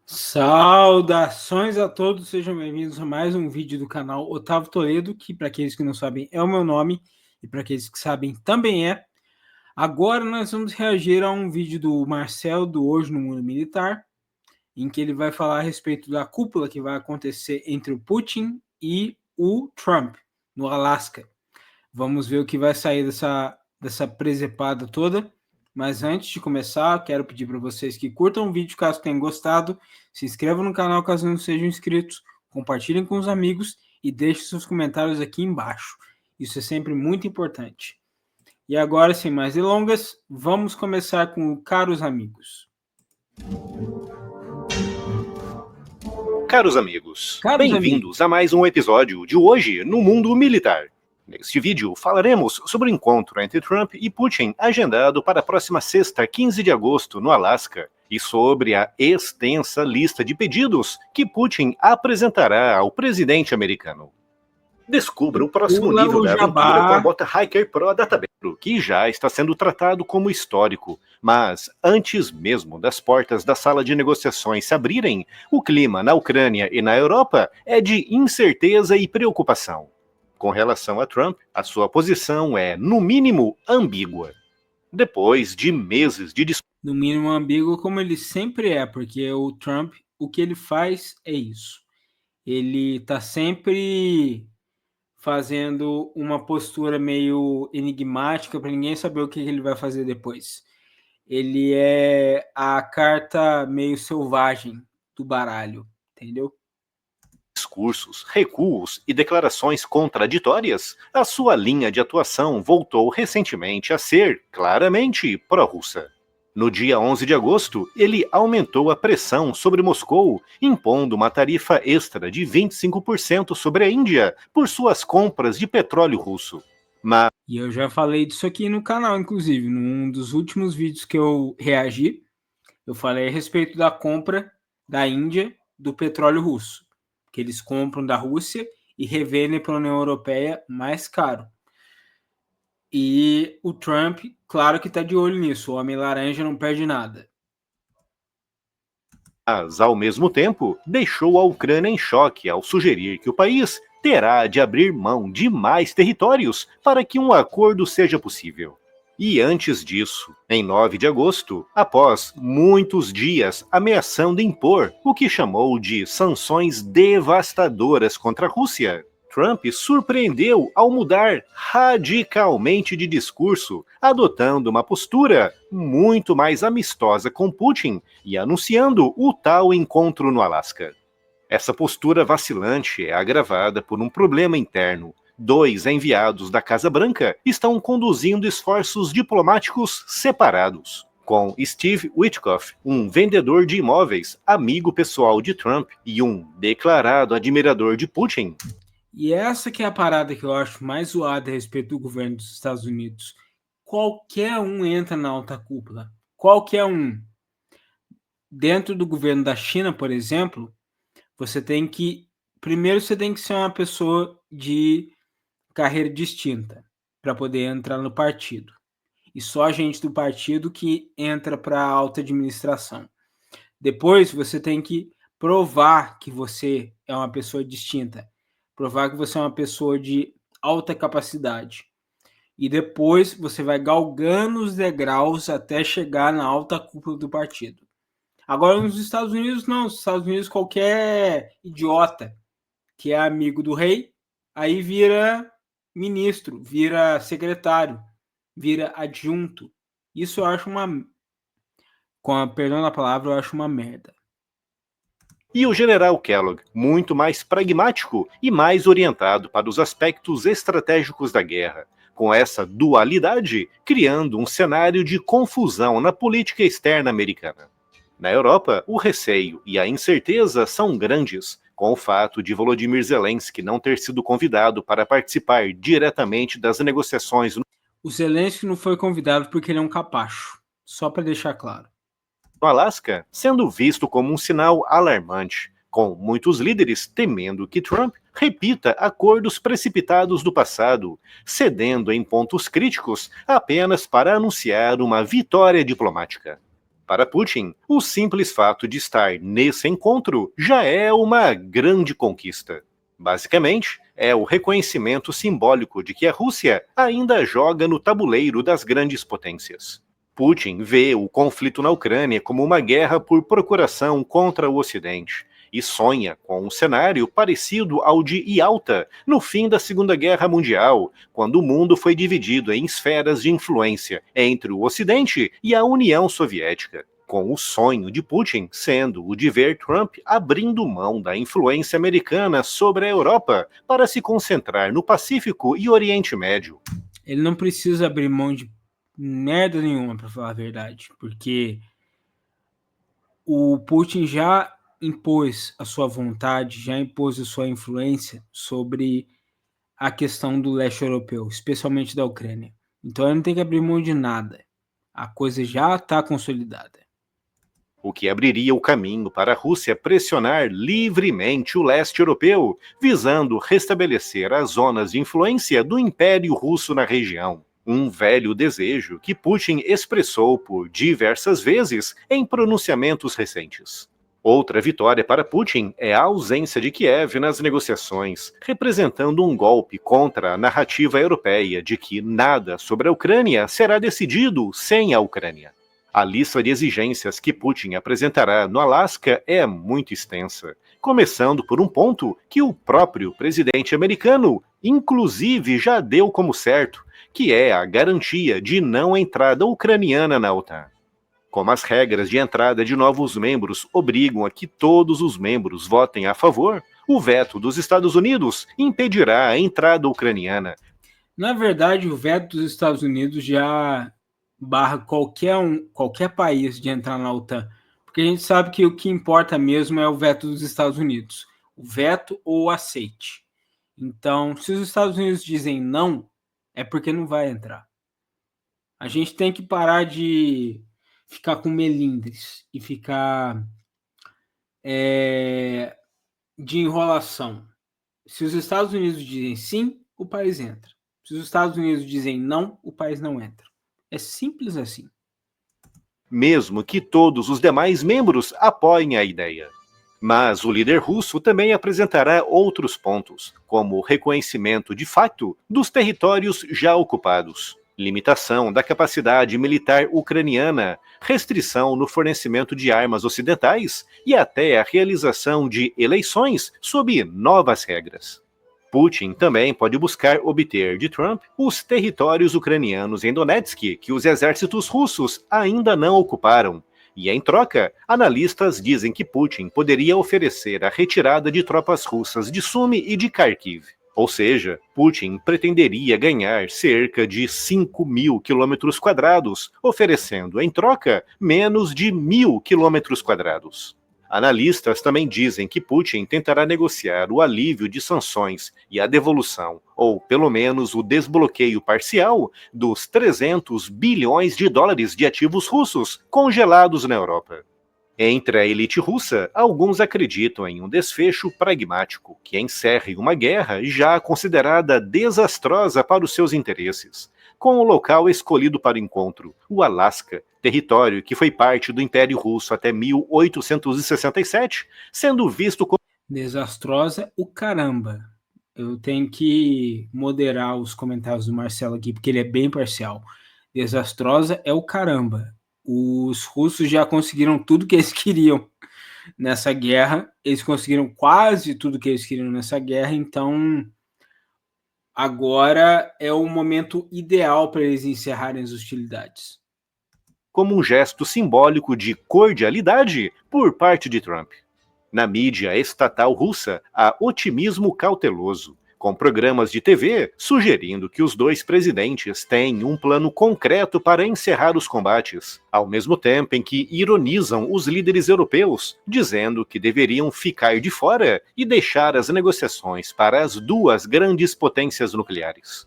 Saudações a todos, sejam bem-vindos a mais um vídeo do canal Otávio Toledo, que para aqueles que não sabem é o meu nome e para aqueles que sabem também é. Agora nós vamos reagir a um vídeo do Marcel do Hoje no Mundo Militar, em que ele vai falar a respeito da cúpula que vai acontecer entre o Putin e o Trump, no Alasca. Vamos ver o que vai sair dessa presepada toda. Mas antes de começar, quero pedir para vocês que curtam o vídeo caso tenham gostado, se inscrevam no canal caso não sejam inscritos, compartilhem com os amigos e deixem seus comentários aqui embaixo. Isso é sempre muito importante. E agora, sem mais delongas, vamos começar com o Caros Amigos. Caros amigos, bem-vindos a mais um episódio de Hoje no Mundo Militar. Neste vídeo falaremos sobre o encontro entre Trump e Putin agendado para a próxima sexta, 15 de agosto, no Alasca, e sobre a extensa lista de pedidos que Putin apresentará ao presidente americano. Descubra o próximo nível da aventura com a bota Hiker Pro Databero, que já está sendo tratado como histórico. Mas, antes mesmo das portas da sala de negociações se abrirem, o clima na Ucrânia e na Europa é de incerteza e preocupação. Com relação a Trump, a sua posição é, no mínimo, ambígua. Depois de meses de discussão... No mínimo ambíguo, como ele sempre é, porque o Trump, o que ele faz é isso. Ele está sempre fazendo uma postura meio enigmática para ninguém saber o que ele vai fazer depois. Ele é a carta meio selvagem do baralho, entendeu? Discursos, recuos e declarações contraditórias, a sua linha de atuação voltou recentemente a ser, claramente, pró-russa. No dia 11 de agosto, ele aumentou a pressão sobre Moscou, impondo uma tarifa extra de 25% sobre a Índia por suas compras de petróleo russo. E eu já falei disso aqui no canal, inclusive, num dos últimos vídeos que eu reagi, eu falei a respeito da compra da Índia do petróleo russo, que eles compram da Rússia e revendem para a União Europeia mais caro. E o Trump, claro que está de olho nisso, o Homem Laranja não perde nada. Mas, ao mesmo tempo, deixou a Ucrânia em choque ao sugerir que o país terá de abrir mão de mais territórios para que um acordo seja possível. E antes disso, em 9 de agosto, após muitos dias ameaçando impor o que chamou de sanções devastadoras contra a Rússia, Trump surpreendeu ao mudar radicalmente de discurso, adotando uma postura muito mais amistosa com Putin e anunciando o tal encontro no Alasca. Essa postura vacilante é agravada por um problema interno. 2 enviados da Casa Branca estão conduzindo esforços diplomáticos separados, com Steve Witkoff, um vendedor de imóveis, amigo pessoal de Trump e um declarado admirador de Putin. E essa que é a parada que eu acho mais zoada a respeito do governo dos Estados Unidos. Qualquer um entra na alta cúpula. Qualquer um. Dentro do governo da China, por exemplo, primeiro você tem que ser uma pessoa de carreira distinta para poder entrar no partido. E só gente do partido que entra para a alta administração. Depois você tem que provar que você é uma pessoa distinta. Provar que você é uma pessoa de alta capacidade. E depois você vai galgando os degraus até chegar na alta cúpula do partido. Agora nos Estados Unidos não. Nos Estados Unidos qualquer idiota que é amigo do rei, aí vira ministro, vira secretário, vira adjunto. Isso eu acho perdão da palavra, eu acho uma merda. E o general Kellogg, muito mais pragmático e mais orientado para os aspectos estratégicos da guerra, com essa dualidade, criando um cenário de confusão na política externa americana. Na Europa, o receio e a incerteza são grandes, com o fato de Volodymyr Zelensky não ter sido convidado para participar diretamente das negociações. O Zelensky não foi convidado porque ele é um capacho, só para deixar claro. No Alasca, sendo visto como um sinal alarmante, com muitos líderes temendo que Trump repita acordos precipitados do passado, cedendo em pontos críticos apenas para anunciar uma vitória diplomática. Para Putin, o simples fato de estar nesse encontro já é uma grande conquista. Basicamente, é o reconhecimento simbólico de que a Rússia ainda joga no tabuleiro das grandes potências. Putin vê o conflito na Ucrânia como uma guerra por procuração contra o Ocidente e sonha com um cenário parecido ao de Yalta no fim da Segunda Guerra Mundial, quando o mundo foi dividido em esferas de influência entre o Ocidente e a União Soviética, com o sonho de Putin sendo o de ver Trump abrindo mão da influência americana sobre a Europa para se concentrar no Pacífico e Oriente Médio. Ele não precisa abrir mão de merda nenhuma, para falar a verdade, porque o Putin já impôs a sua vontade, já impôs a sua influência sobre a questão do leste europeu, especialmente da Ucrânia. Então ele não tem que abrir mão de nada. A coisa já está consolidada. O que abriria o caminho para a Rússia pressionar livremente o leste europeu, visando restabelecer as zonas de influência do Império Russo na região. Um velho desejo que Putin expressou por diversas vezes em pronunciamentos recentes. Outra vitória para Putin é a ausência de Kiev nas negociações, representando um golpe contra a narrativa europeia de que nada sobre a Ucrânia será decidido sem a Ucrânia. A lista de exigências que Putin apresentará no Alasca é muito extensa, começando por um ponto que o próprio presidente americano, inclusive, já deu como certo, que é a garantia de não entrada ucraniana na OTAN. Como as regras de entrada de novos membros obrigam a que todos os membros votem a favor, o veto dos Estados Unidos impedirá a entrada ucraniana. Na verdade, o veto dos Estados Unidos já barra qualquer país de entrar na OTAN, porque a gente sabe que o que importa mesmo é o veto dos Estados Unidos, o veto ou o aceite. Então, se os Estados Unidos dizem não, é porque não vai entrar. A gente tem que parar de ficar com melindres e ficar de enrolação. Se os Estados Unidos dizem sim, o país entra. Se os Estados Unidos dizem não, o país não entra. É simples assim. Mesmo que todos os demais membros apoiem a ideia. Mas o líder russo também apresentará outros pontos, como o reconhecimento de fato dos territórios já ocupados, limitação da capacidade militar ucraniana, restrição no fornecimento de armas ocidentais e até a realização de eleições sob novas regras. Putin também pode buscar obter de Trump os territórios ucranianos em Donetsk que os exércitos russos ainda não ocuparam. E, em troca, analistas dizem que Putin poderia oferecer a retirada de tropas russas de Sumy e de Kharkiv. Ou seja, Putin pretenderia ganhar cerca de 5.000 quilômetros quadrados, oferecendo, em troca, menos de 1.000 quilômetros quadrados. Analistas também dizem que Putin tentará negociar o alívio de sanções e a devolução, ou pelo menos o desbloqueio parcial, dos 300 bilhões de dólares de ativos russos congelados na Europa. Entre a elite russa, alguns acreditam em um desfecho pragmático que encerre uma guerra já considerada desastrosa para os seus interesses, com o local escolhido para o encontro, o Alasca, território que foi parte do Império Russo até 1867, sendo visto como desastrosa o caramba. Eu tenho que moderar os comentários do Marcelo aqui, porque ele é bem parcial. Desastrosa é o caramba. Os russos já conseguiram tudo que eles queriam nessa guerra. Eles conseguiram quase tudo que eles queriam nessa guerra, então agora é o momento ideal para eles encerrarem as hostilidades. Como um gesto simbólico de cordialidade por parte de Trump. Na mídia estatal russa, há otimismo cauteloso, com programas de TV sugerindo que os dois presidentes têm um plano concreto para encerrar os combates, ao mesmo tempo em que ironizam os líderes europeus, dizendo que deveriam ficar de fora e deixar as negociações para as duas grandes potências nucleares.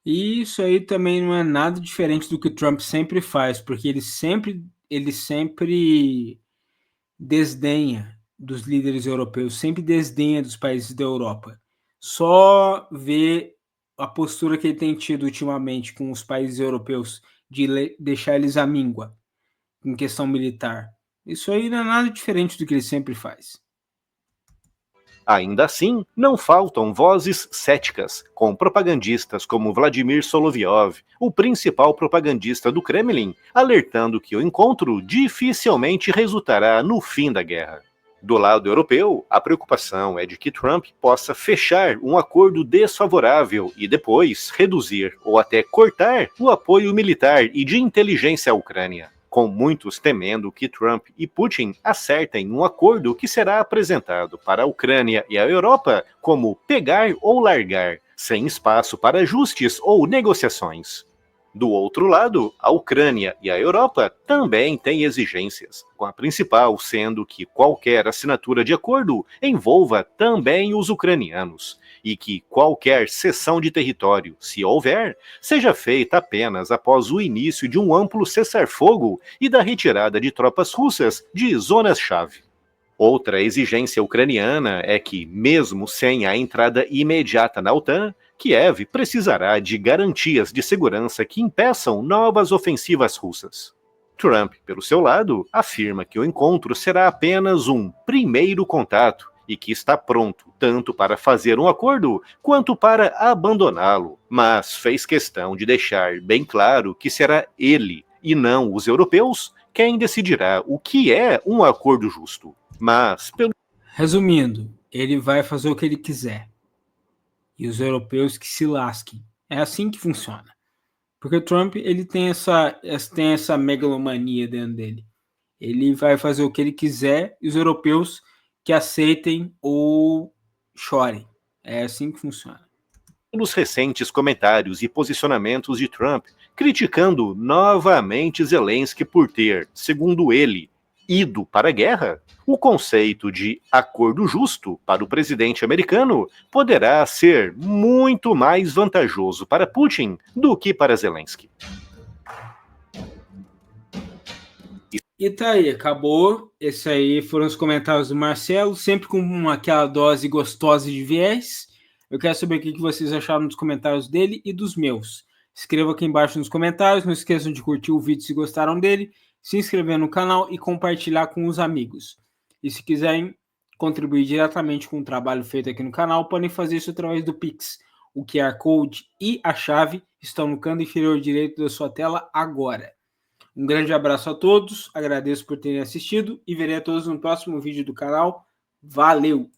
E isso aí também não é nada diferente do que o Trump sempre faz, porque ele sempre desdenha dos líderes europeus, sempre desdenha dos países da Europa. Só vê a postura que ele tem tido ultimamente com os países europeus de deixar eles à míngua. em questão militar. Isso aí não é nada diferente do que ele sempre faz. Ainda assim, não faltam vozes céticas, com propagandistas como Vladimir Solovyov, o principal propagandista do Kremlin, alertando que o encontro dificilmente resultará no fim da guerra. Do lado europeu, a preocupação é de que Trump possa fechar um acordo desfavorável e depois reduzir ou até cortar o apoio militar e de inteligência à Ucrânia, com muitos temendo que Trump e Putin acertem um acordo que será apresentado para a Ucrânia e a Europa como pegar ou largar, sem espaço para ajustes ou negociações. Do outro lado, a Ucrânia e a Europa também têm exigências, com a principal sendo que qualquer assinatura de acordo envolva também os ucranianos, e que qualquer cessão de território, se houver, seja feita apenas após o início de um amplo cessar-fogo e da retirada de tropas russas de zonas-chave. Outra exigência ucraniana é que, mesmo sem a entrada imediata na OTAN, Kiev precisará de garantias de segurança que impeçam novas ofensivas russas. Trump, pelo seu lado, afirma que o encontro será apenas um primeiro contato e que está pronto tanto para fazer um acordo quanto para abandoná-lo, mas fez questão de deixar bem claro que será ele, e não os europeus, quem decidirá o que é um acordo justo. Mas, Resumindo, ele vai fazer o que ele quiser. E os europeus que se lasquem. É assim que funciona. Porque o Trump, ele tem essa megalomania dentro dele. Ele vai fazer o que ele quiser e os europeus que aceitem ou chorem. É assim que funciona. Nos recentes comentários e posicionamentos de Trump, criticando novamente Zelensky por ter, segundo ele, ido para a guerra, o conceito de acordo justo para o presidente americano poderá ser muito mais vantajoso para Putin do que para Zelensky. E tá aí, acabou. Esse aí foram os comentários do Marcelo, sempre com aquela dose gostosa de viés. Eu quero saber o que vocês acharam dos comentários dele e dos meus. Escreva aqui embaixo nos comentários, não esqueçam de curtir o vídeo se gostaram dele, se inscrever no canal e compartilhar com os amigos. E se quiserem contribuir diretamente com o trabalho feito aqui no canal, podem fazer isso através do Pix. O QR Code e a chave estão no canto inferior direito da sua tela agora. Um grande abraço a todos, agradeço por terem assistido e verei a todos no próximo vídeo do canal. Valeu!